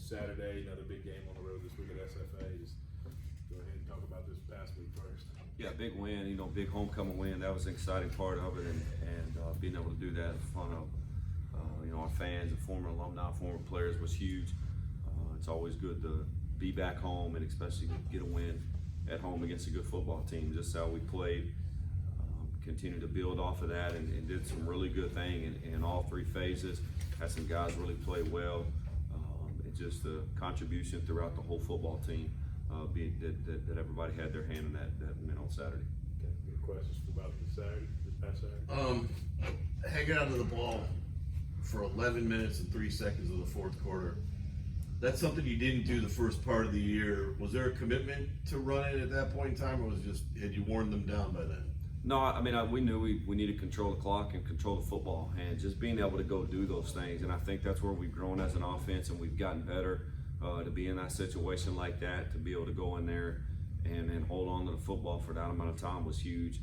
Saturday, another big game on the road this week at SFA. Just go ahead and talk about this past week first. Yeah, big win, big homecoming win. That was an exciting part of it, and being able to do that in front of our fans and former alumni, former players was huge. It's always good to be back home and especially get a win at home against a good football team. Just how we played, continue to build off of that, and did some really good thing in all three phases. Had some guys really play well, and just the contribution throughout the whole football team. That everybody had their hand in that win on Saturday. Okay, any questions about this past Saturday? Hanging onto the ball for 11 minutes and 3 seconds of the fourth quarter. That's something you didn't do the first part of the year. Was there a commitment to run it at that point in time, or was it just, had you worn them down by then? No, we knew we needed to control the clock and control the football, and just being able to go do those things. And I think that's where we've grown as an offense, and we've gotten better to be in that situation like that, to be able to go in there and hold on to the football for that amount of time was huge.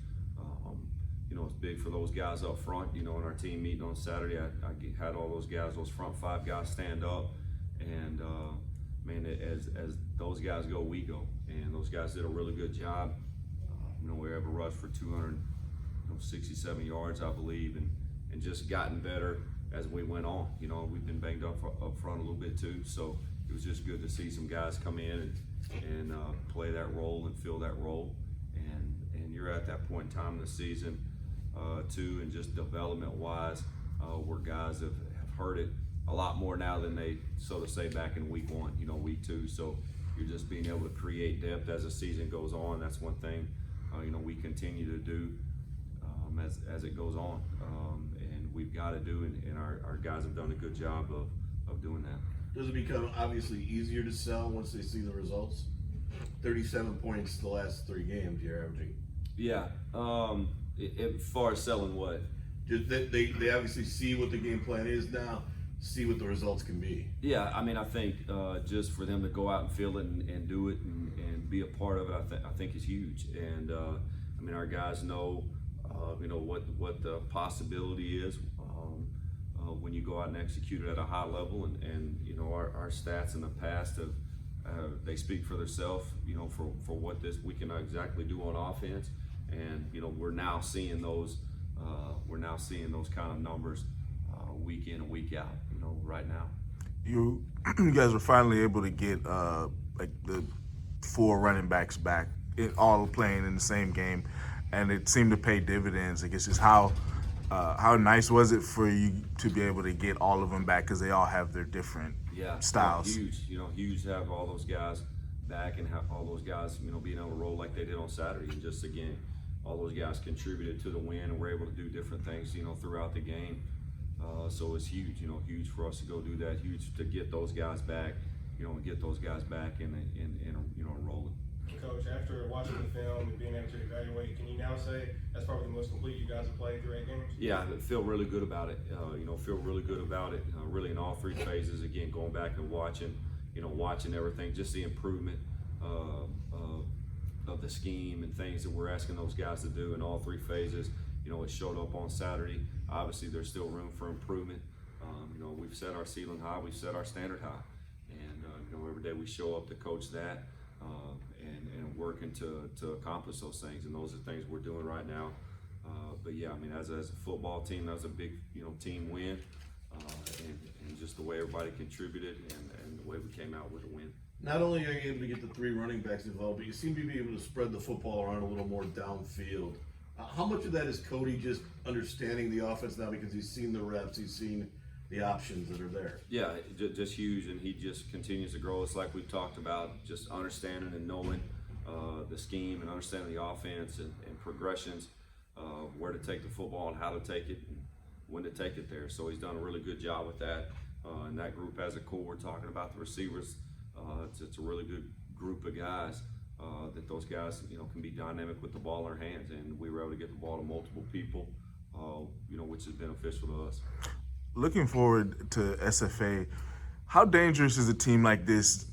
It's big for those guys up front. In our team meeting on Saturday, I had all those guys, those front five guys, stand up, and as those guys go, we go. And those guys did a really good job. We were able to rush for 267 yards, I believe, and just gotten better as we went on. We've been banged up front a little bit too, so it was just good to see some guys come in and play that role and fill that role. And you're at that point in time in the season too, and just development-wise, where guys have heard it a lot more now than they, so to say, back in week one, week two. So you're just being able to create depth as the season goes on. That's one thing we continue to do as it goes on, and we've got to do, and our guys have done a good job of doing that. Does it become obviously easier to sell once they see the results? 37 points the last 3 games you're averaging. Yeah. As far as selling what? Just they obviously see what the game plan is now, see what the results can be. Yeah, I think just for them to go out and feel it and do it and be a part of it, I think is huge. And our guys know, what the possibility is when you go out and execute it at a high level. And our stats in the past have they speak for themselves. For what we can exactly do on offense. And we're now seeing those kind of numbers week in and week out. Right now. You guys were finally able to get like the 4 running backs back, all playing in the same game, and it seemed to pay dividends. I guess just how nice was it for you to be able to get all of them back, because they all have their different styles. Huge. Huge to have all those guys back and have all those guys being able to roll like they did on Saturday, and just again all those guys contributed to the win and were able to do different things throughout the game. So it's huge, huge for us to go do that. Huge to get those guys back, and get those guys back and rolling. Coach, after watching the film and being able to evaluate, can you now say that's probably the most complete you guys have played through 8 games? Yeah, I feel really good about it. Feel really good about it. Really in all 3 phases. Again, going back and watching everything, just the improvement of the scheme and things that we're asking those guys to do in all 3 phases. It showed up on Saturday. Obviously, there's still room for improvement. We've set our ceiling high, we've set our standard high, and every day we show up to coach that and working to accomplish those things. And those are things we're doing right now. But yeah, as a football team, that was a big team win, and just the way everybody contributed and the way we came out with a win. Not only are you able to get the 3 running backs involved, but you seem to be able to spread the football around a little more downfield. How much of that is Cody just understanding the offense now, because he's seen the reps, he's seen the options that are there? Yeah, just huge, and he just continues to grow. It's like we've talked about, just understanding and knowing the scheme and understanding the offense and progressions, where to take the football and how to take it and when to take it there. So he's done a really good job with that. And that group as a core, we're talking about the receivers. It's a really good group of guys. That those guys, can be dynamic with the ball in their hands, and we were able to get the ball to multiple people, which is beneficial to us. Looking forward to SFA, how dangerous is a team like this?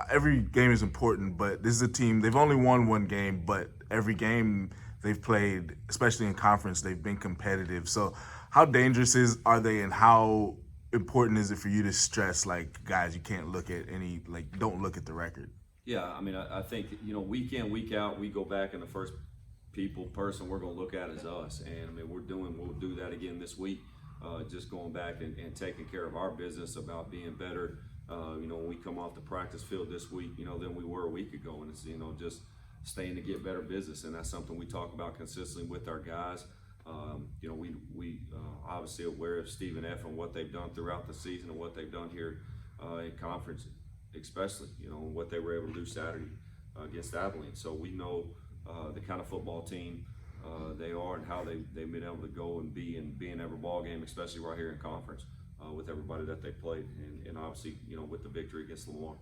Every game is important, but this is a team, they've only won 1 game, but every game they've played, especially in conference, they've been competitive. So how dangerous are they, and how important is it for you to stress, like, guys, you can't look at don't look at the record? Yeah, I mean, I think, week in, week out, we go back and the first person we're going to look at is us. And I mean, we'll do that again this week, just going back and taking care of our business about being better. When we come off the practice field this week, than we were a week ago. And it's, just staying to get better business. And that's something we talk about consistently with our guys. We obviously aware of Stephen F. and what they've done throughout the season and what they've done here in conference, especially, what they were able to do Saturday against Abilene. So we know the kind of football team they are and how they've been able to go and be in every ball game, especially right here in conference with everybody that they played, and obviously, with the victory against Lamar.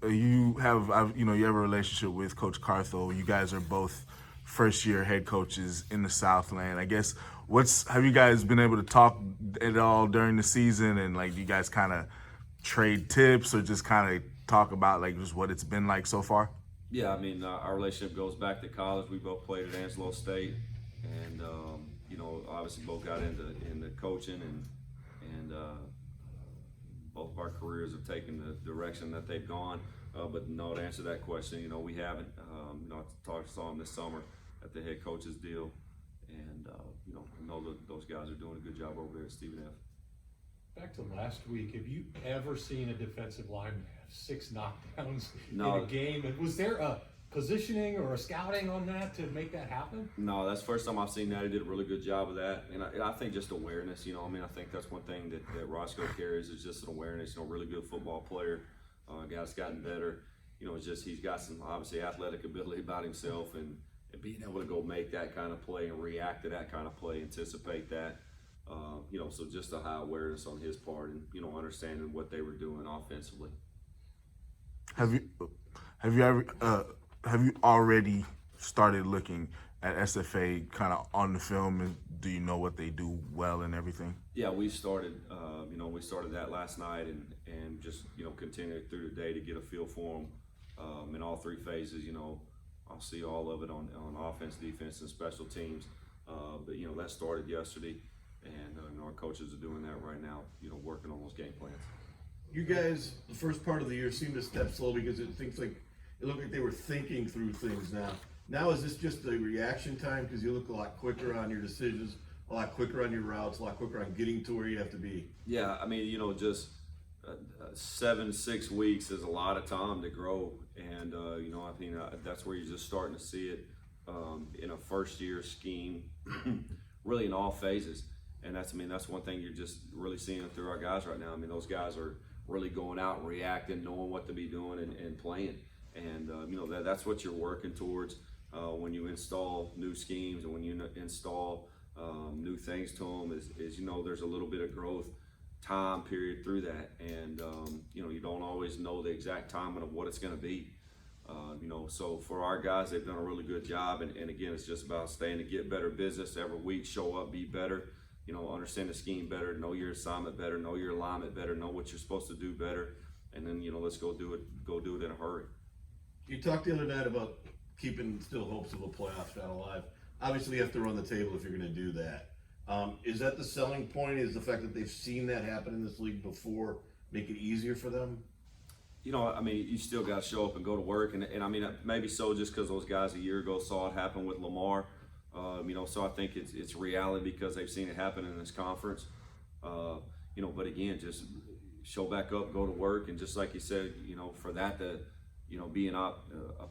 You have a relationship with Coach Cartho. You guys are both first-year head coaches in the Southland. I guess, have you guys been able to talk at all during the season, and like, do you guys kind of trade tips or just kind of talk about like just what it's been like so far? Yeah, I mean, our relationship goes back to college. We both played at Angelo State, and obviously both got into coaching, and both of our careers have taken the direction that they've gone. But no, to answer that question, we haven't. I saw him this summer at the head coach's deal, and I know that those guys are doing a good job over there at Stephen F. Back to last week, have you ever seen a defensive lineman have 6 knockdowns No. in a game? And was there a positioning or a scouting on that to make that happen? No, that's the first time I've seen that. He did a really good job of that. And I think just awareness, I think that's one thing that Roscoe carries is just an awareness, really good football player. Guy's gotten better. It's just he's got some obviously athletic ability about himself, and being able to go make that kind of play and react to that kind of play, anticipate that. So just a high awareness on his part, and understanding what they were doing offensively. Have you already started looking at SFA kind of on the film, and do you know what they do well and everything? Yeah, we started. We started that last night, and just continued through the day to get a feel for them in all 3 phases. I'll see all of it on offense, defense, and special teams. But that started yesterday, and our coaches are doing that right now. Working on those game plans. You guys, the first part of the year seemed to step slow because it looked like they were thinking through things now. Now is this just a reaction time because you look a lot quicker on your decisions, a lot quicker on your routes, a lot quicker on getting to where you have to be? Yeah, I mean, just 7-6 weeks is a lot of time to grow, and I think that's where you're just starting to see it in a first-year scheme, really in all phases. And that's one thing you're just really seeing through our guys right now. I mean, those guys are really going out and reacting, knowing what to be doing and playing. And that's what you're working towards when you install new schemes and when you install new things to them. Is there's a little bit of growth time period through that, and you don't always know the exact timing of what it's going to be. So for our guys, they've done a really good job. And again, it's just about staying to get better business every week, show up, be better. Understand the scheme better, know your assignment better, know your alignment better, know what you're supposed to do better, and then let's go do it in a hurry. You talked the other night about keeping still hopes of a playoff shot alive. Obviously, you have to run the table if you're going to do that. Is that the selling point? Is the fact that they've seen that happen in this league before make it easier for them? You still got to show up and go to work, and maybe so just because those guys a year ago saw it happen with Lamar. So I think it's reality because they've seen it happen in this conference. But again, just show back up, go to work, and just like you said, for that to, be in a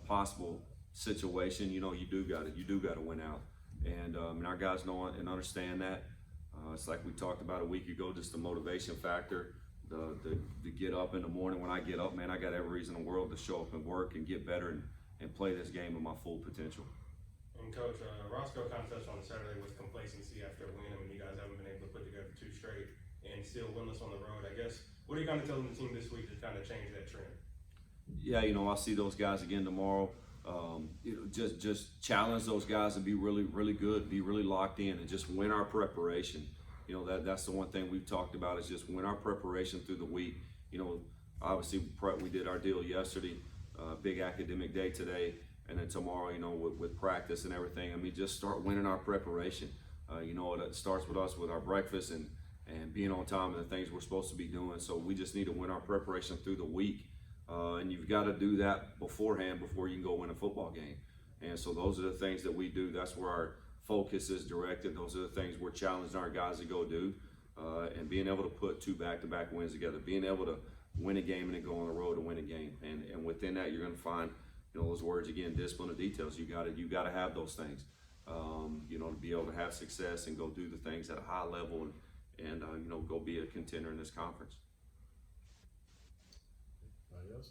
possible situation, you do got to win out. And our guys know and understand that. It's like we talked about a week ago, just the motivation factor, the get up in the morning. When I get up, man, I got every reason in the world to show up and work and get better and play this game with my full potential. And Coach, Roscoe kind of touched on Saturday with complacency after a win. I mean, you guys haven't been able to put together 2 straight and still winless on the road. I guess, what are you kind of telling the team this week to kind of change that trend? Yeah, I'll see those guys again tomorrow. Just challenge those guys to be really, really good, be really locked in, and just win our preparation. That's the one thing we've talked about is just win our preparation through the week. Obviously we did our deal yesterday, big academic day today, and then tomorrow, with practice and everything. Just start winning our preparation. It starts with us with our breakfast and and being on time and the things we're supposed to be doing. So we just need to win our preparation through the week. And you've got to do that beforehand before you can go win a football game. And so those are the things that we do. That's where our focus is directed. Those are the things we're challenging our guys to go do. And being able to put 2 back-to-back wins together, being able to win a game and then go on the road and win a game. And within that, you're going to find, those words again, discipline and details. You got to have those things, to be able to have success and go do the things at a high level and go be a contender in this conference. Anybody else?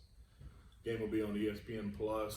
Game will be on ESPN Plus.